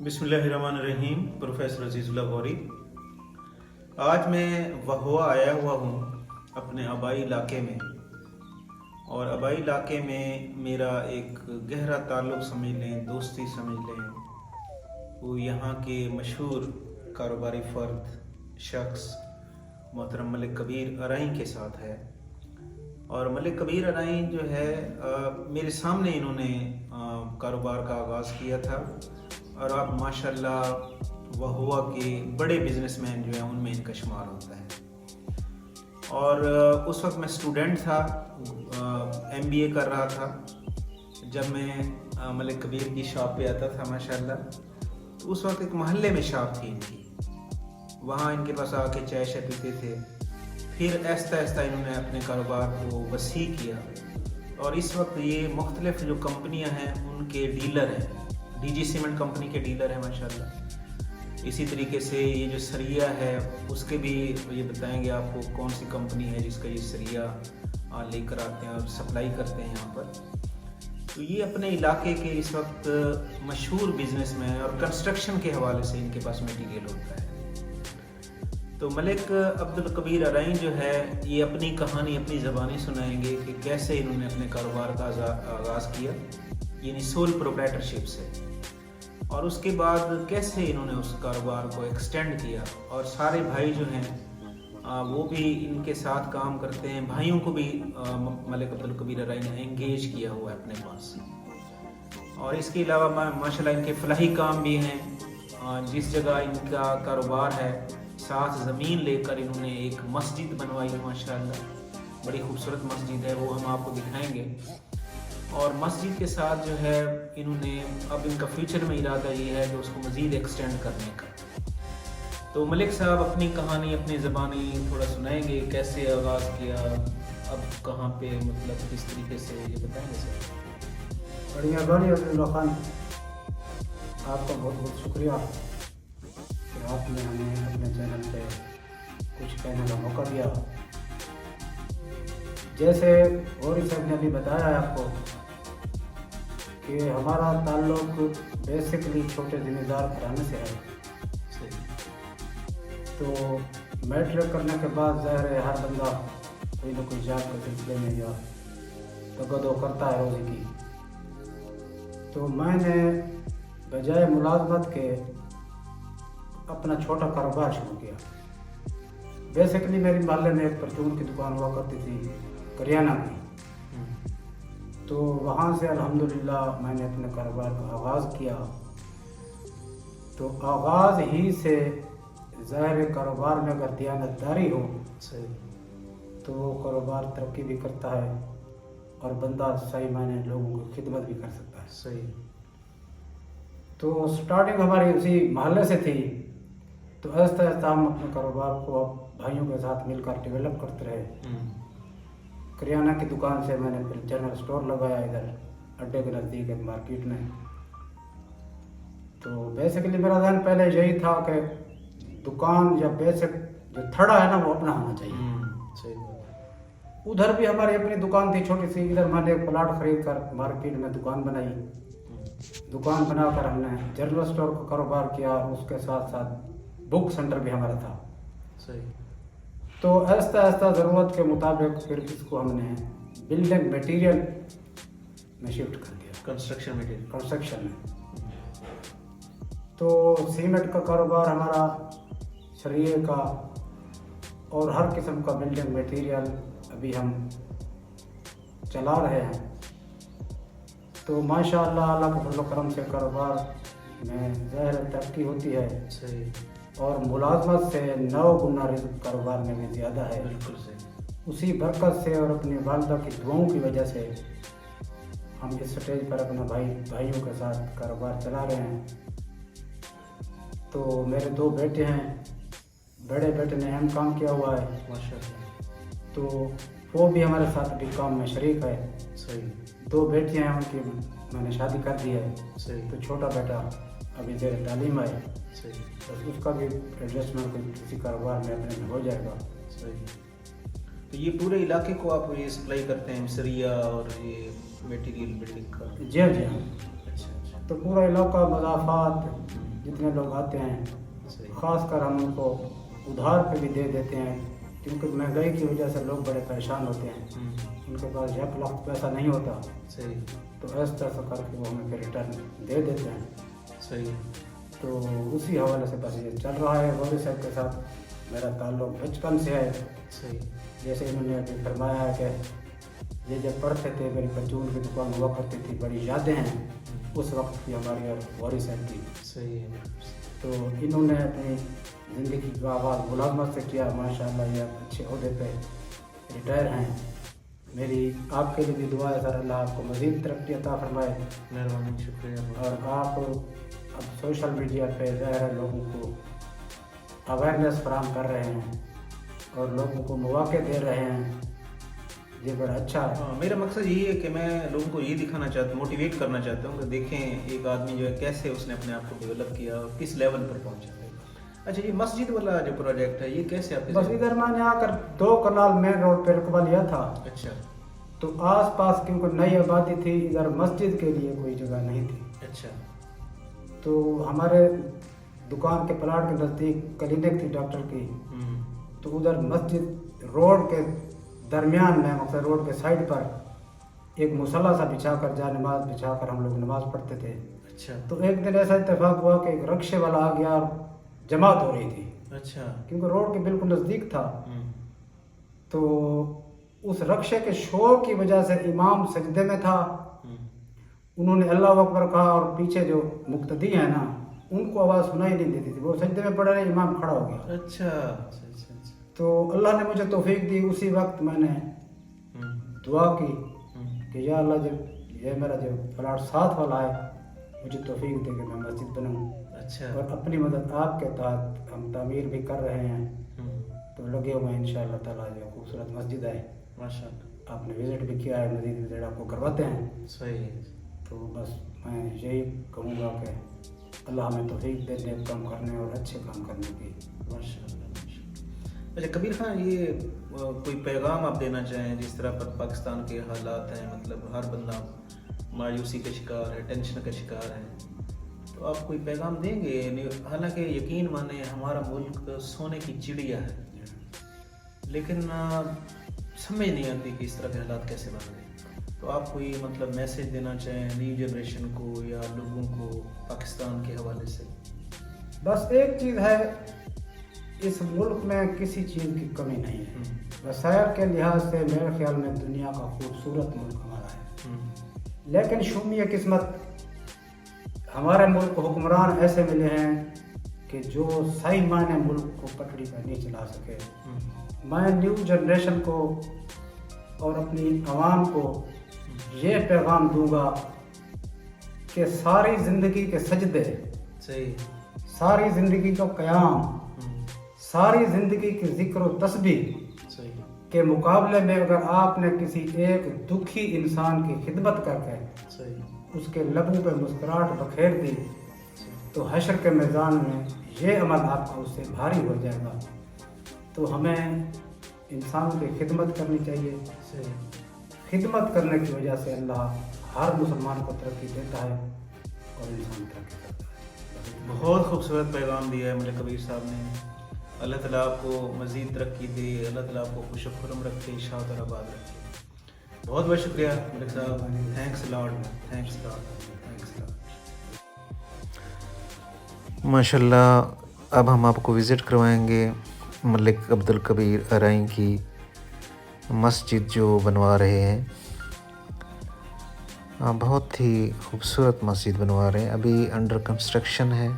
बिस्मिल्लाहिर्रहमानिर्रहीम। प्रोफेसर अजीज़ुल्लाह गौरी। आज मैं वहुआ आया हुआ हूँ अपने आबाई इलाके में, और आबाई इलाके में मेरा एक गहरा ताल्लुक़ समझ लें, दोस्ती समझ लें। वो यहाँ के मशहूर कारोबारी फ़र्द शख्स मोहतरम मलिक कबीर अराई के साथ है। और मलिक कबीर अराई जो है मेरे सामने इन्होंने कारोबार का आगाज़ किया था, और आप माशाल्लाह वहुआ के बड़े बिजनेसमैन जो हैं उनमें इनका शुमार होता है। और उस वक्त मैं स्टूडेंट था, MBA कर रहा था, जब मैं मलिक कबीर की शॉप पे आता था माशाल्लाह। तो उस वक्त एक मोहल्ले में शॉप थी इनकी, वहाँ इनके पास आके चाय शाय पीते थे। फिर आहिस्ता आहिस्ता इन्होंने अपने कारोबार को वसी किया, और इस वक्त ये मुख्तलिफ जो कंपनियां हैं उनके डीलर हैं। DG सीमेंट कंपनी के डीलर हैं माशाल्लाह। इसी तरीके से ये जो सरिया है उसके भी ये बताएंगे आपको कौन सी कंपनी है जिसका ये सरिया लेकर आते हैं और सप्लाई करते हैं यहाँ पर। तो ये अपने इलाके के इस वक्त मशहूर बिजनेसमैन हैं, और कंस्ट्रक्शन के हवाले से इनके पास मटीरियल होता है। तो मलिक अब्दुल कबीर अराई जो है ये अपनी कहानी अपनी ज़बानी सुनाएंगे कि कैसे इन्होंने अपने कारोबार का आगाज़ किया, यानी सोल प्रोप्राइटरशिप से, और उसके बाद कैसे इन्होंने उस कारोबार को एक्सटेंड किया। और सारे भाई जो हैं वो भी इनके साथ काम करते हैं, भाइयों को भी मलिक अब्दुल कबीर अराई ने एंगेज किया हुआ है अपने पास। और इसके अलावा माशाल्लाह इनके फलाही काम भी हैं। जिस जगह इनका कारोबार है साथ ज़मीन लेकर इन्होंने एक मस्जिद बनवाई माशाल्लाह, बड़ी खूबसूरत मस्जिद है, वो हम आपको दिखाएंगे। और मस्जिद के साथ जो है इन्होंने अब इनका फ्यूचर में इरादा ये है कि उसको मज़ीद एक्सटेंड करने का। तो मलिक साहब अपनी कहानी अपनी ज़बानी थोड़ा सुनाएंगे, कैसे आगाज़ किया, अब कहाँ पे, मतलब किस तरीके से, ये बताएंगे सर। बढ़िया अब्दुल्ला खान, आपका बहुत बहुत शुक्रिया कि आपने हमें अपने चैनल पे कुछ कहने का मौका दिया। जैसे गौरी साहब ने अभी बताया है आपको कि हमारा ताल्लुक बेसिकली छोटे ज़मींदार घराने से है। तो मैट्रिक करने के बाद ज़ाहिर है हर बंदा कोई ना कोई जॉब के सिलसिले में या तगदो करता है रोज़ी की। तो मैंने बजाय मुलाजमत के अपना छोटा कारोबार शुरू किया। बेसिकली मेरी मोहल्ले में एक परचून की दुकान हुआ करती थी, करियाना की। तो वहाँ से अल्हम्दुलिल्लाह मैंने अपने कारोबार का आगाज़ किया। तो आगाज़ ही से ज़ाहिर कारोबार में अगर दियानतदारी हो तो वो कारोबार तरक्की भी करता है और बंदा सही मायने लोगों की खिदमत भी कर सकता है। सही। तो स्टार्टिंग हमारी उसी मोहल्ले से थी। तो आहिस्ता आहिस्ता हम अपने कारोबार को भाइयों के साथ मिलकर डेवलप करते रहे। करियाना की दुकान से मैंने फिर जनरल स्टोर लगाया इधर अड्डे के नज़दीक एक मार्केट में। तो बेसिकली मेरा ध्यान पहले यही था कि दुकान या बेसिक जो थड़ा है ना वो अपना होना चाहिए। सही। उधर भी हमारी अपनी दुकान थी छोटी सी। इधर मैंने एक प्लाट खरीद कर मार्केट में दुकान बनाई। दुकान बनाकर हमने जनरल स्टोर का कारोबार किया, उसके साथ साथ बुक सेंटर भी हमारा था। सही। तो आहिस्ता आहिस्ता ज़रूरत के मुताबिक फिर इसको हमने बिल्डिंग मटेरियल में शिफ्ट कर दिया, कंस्ट्रक्शन मटेरियल। कंस्ट्रक्शन में। तो सीमेंट का कारोबार हमारा, सरिये का और हर किस्म का बिल्डिंग मटेरियल अभी हम चला रहे हैं। तो माशाअल्लाह अल्लाह के फज़ल व करम से कारोबार में ज़ाहिर तरक्की होती है। सही। और मुलाजमत से 9 गुना रिज़्क़ कारोबार में भी ज़्यादा है। बिल्कुल सही। उसी बरकत से और अपनी वालदा की दुआओं की वजह से हम इस स्टेज पर अपने भाइयों के साथ कारोबार चला रहे हैं। तो मेरे 2 बेटे हैं, बड़े बेटे ने अहम काम किया हुआ है माशाल्लाह। तो वो भी हमारे साथ भी काम में शरीक है। सही। 2 बेटियां हैं, उनकी मैंने शादी कर दी है। सही। तो छोटा बेटा अभी ज़ेर तालीम है, सही। तो उसका भी एडजस्टमेंट किसी कारोबार में अपने में हो जाएगा। सही। तो ये पूरे इलाके को आप ये सप्लाई करते हैं, सरिया और ये मटेरियल बिल्डिंग का? जी हाँ, जी हाँ। अच्छा अच्छा। तो पूरा इलाका मज़ाफ़ात जितने लोग आते हैं, सही। ख़ास कर हम उनको उधार पे भी दे देते हैं, क्योंकि महंगाई की वजह से लोग बड़े परेशान होते हैं, उनके पास एक वक्त पैसा नहीं होता, सही। तो इस तरह से करके वो हमें फिर रिटर्न दे देते हैं। सही। तो उसी हवाले से बस ये चल रहा है। गौरी साहब के साथ मेरा ताल्लुक़ बचपन से है। सही। जैसे इन्होंने अभी फरमाया है कि ये जब पढ़ते थे, मेरी परचून की दुकान हुआ करती थी, बड़ी यादें हैं उस वक्त की हमारी और गौरी साहब की। सही है। तो इन्होंने अपनी ज़िंदगी का आगाज़ मुलाजमत से किया, माशाअल्लाह ये अच्छे ओहदे पे रिटायर हैं। मेरी आपके लिए भी दुआ है सर, अल्लाह आपको मज़ीद तरक्की अता फरमाए। मेहरबानी, शुक्रिया। और आप अब सोशल मीडिया पे ज़ाहिर है लोगों को अवेयरनेस फराहम कर रहे हैं और लोगों को मौके दे रहे हैं, ये बड़ा अच्छा है। हाँ, मेरा मकसद यही है कि मैं लोगों को ये दिखाना चाहता हूँ, मोटिवेट करना चाहता हूँ कि देखें एक आदमी जो है कैसे उसने अपने आप को डेवलप किया और किस लेवल पर पहुँचा है। अच्छा, ये मस्जिद वाला जो प्रोजेक्ट है ये कैसे आपके बस इधर मैंने आकर 2 कनाल मेन रोड पे रकबा लिया था। अच्छा। तो आस पास क्योंकि नई आबादी थी, इधर मस्जिद के लिए कोई जगह नहीं थी। अच्छा। तो हमारे दुकान के प्लाट के नज़दीक क्लिनिक थी डॉक्टर की, तो उधर मस्जिद रोड के दरमियान में, मतलब रोड के साइड पर एक मुसल्ला सा बिछाकर, जा नमाज बिछाकर हम लोग नमाज पढ़ते थे। अच्छा। तो एक दिन ऐसा इत्तेफाक हुआ कि एक रक्शे वाला आ गया और जमात हो रही थी। अच्छा। क्योंकि रोड के बिल्कुल नज़दीक था। तो उस रक्शे के शोर की वजह से इमाम सजदे में था, उन्होंने अल्लाह अकबर कहा और पीछे जो मुक्तदी है ना, उनको आवाज़ सुनाई नहीं देती थी, वो सजदे में पड़ रहे, इमाम खड़ा हो गया। अच्छा। तो अल्लाह ने मुझे तौफीक दी, उसी वक्त मैंने दुआ की कि या अल्लाह, जब ये मेरा जो प्लाट 7 वाला है, मुझे तौफीक दे कि मैं मस्जिद बनाऊँ। अच्छा। और अपनी मदद आपके तहत हम तामीर भी कर रहे हैं, तो लगे हुए हैं इंशाअल्लाह ताला। जो खूबसूरत मस्जिद है, माशाअल्लाह, आपने विज़िट भी किया है, मज़ीद विज़िट आपको करवाते हैं। सही। तो बस मैं यही कहूँगा कि अल्लाह हमें तौफीक दे नेक काम करने और अच्छे काम करने की। माशाअल्लाह। अच्छा कबीर खान, ये कोई पैगाम आप देना चाहें जिस तरह पर पाकिस्तान के हालात हैं, मतलब हर बंदा मायूसी का शिकार है, टेंशन का शिकार है, तो आप कोई पैगाम देंगे? हालांकि यकीन माने हमारा मुल्क सोने की चिड़िया है, लेकिन समझ नहीं आती कि इस तरह के हालात कैसे बन गए। तो आप कोई मतलब मैसेज देना चाहें न्यू जनरेशन को या लोगों को पाकिस्तान के हवाले से? बस एक चीज़ है, इस मुल्क में किसी चीज़ की कमी नहीं है। वसाइल के लिहाज से मेरे ख्याल में दुनिया का खूबसूरत मुल्क हमारा है। लेकिन शुम्य किस्मत, हमारे मुल्क को हुक्मरान ऐसे मिले हैं कि जो सही मायने मुल्क को पटड़ी पर नहीं चला सके। मैं न्यू जनरेशन को और अपनी आवाम को ये पैगाम दूंगा कि सारी ज़िंदगी के सजदे, सही, सारी ज़िंदगी का क़याम, सारी ज़िंदगी की ज़िक्र और तस्बीह सही के मुकाबले में अगर आपने किसी एक दुखी इंसान की खिदमत करके सही उसके लबों पे मुस्कुराहट बखेर दी, तो हशर के मैदान में ये अमल आपका उससे भारी हो जाएगा। तो हमें इंसान की खिदमत करनी चाहिए। सही। खिदमत करने की वजह से अल्लाह हर मुसलमान को तरक्की देता है और इंसान तरक्की करता है। बहुत खूबसूरत पैगाम दिया है मुझे कबीर साहब ने। अल्लाह ताला आपको मज़ीद तरक्की दे, अल्लाह ताला आपको खुश खुरम रखे, शाद और आबाद रखे। बहुत बहुत शुक्रिया मलिक साहब, thanks Lord, thanks Lord, thanks Lord. माशाल्लाह, अब हम आपको विज़िट करवाएंगे मलिक अब्दुल कबीर अराई की मस्जिद जो बनवा रहे हैं। बहुत ही खूबसूरत मस्जिद बनवा रहे हैं, अभी अंडर कंस्ट्रक्शन है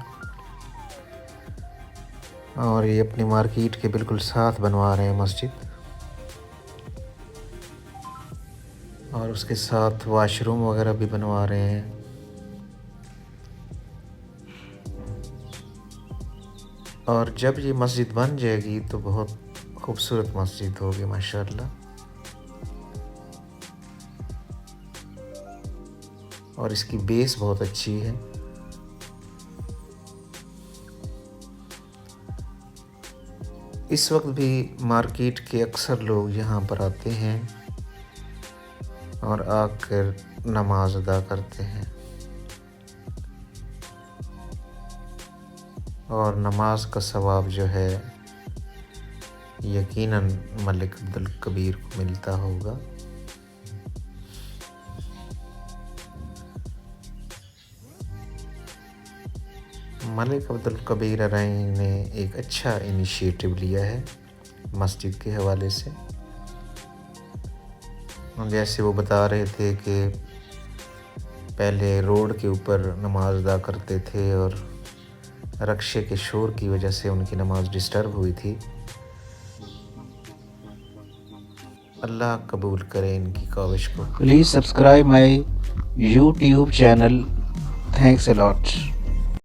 और ये अपनी मार्केट के बिल्कुल साथ बनवा रहे हैं मस्जिद, और उसके साथ वॉशरूम वगैरह भी बनवा रहे हैं। और जब ये मस्जिद बन जाएगी तो बहुत खूबसूरत मस्जिद होगी माशाअल्लाह। और इसकी बेस बहुत अच्छी है। इस वक्त भी मार्केट के अक्सर लोग यहाँ पर आते हैं और आकर नमाज अदा करते हैं। اور نماز کا ثواب جو ہے یقیناً ملک عبدالکبیر کو ملتا ہوگا۔ ملک عبدالکبیر ارائیں نے ایک اچھا انیشیٹو لیا ہے مسجد کے حوالے سے۔ جیسے وہ بتا رہے تھے کہ پہلے روڈ کے اوپر نماز ادا کرتے تھے اور رکشے کے شور کی وجہ سے ان کی نماز ڈسٹرب ہوئی تھی۔ اللہ قبول کرے ان کی کاوش کو۔ Please subscribe my YouTube channel. Thanks a lot.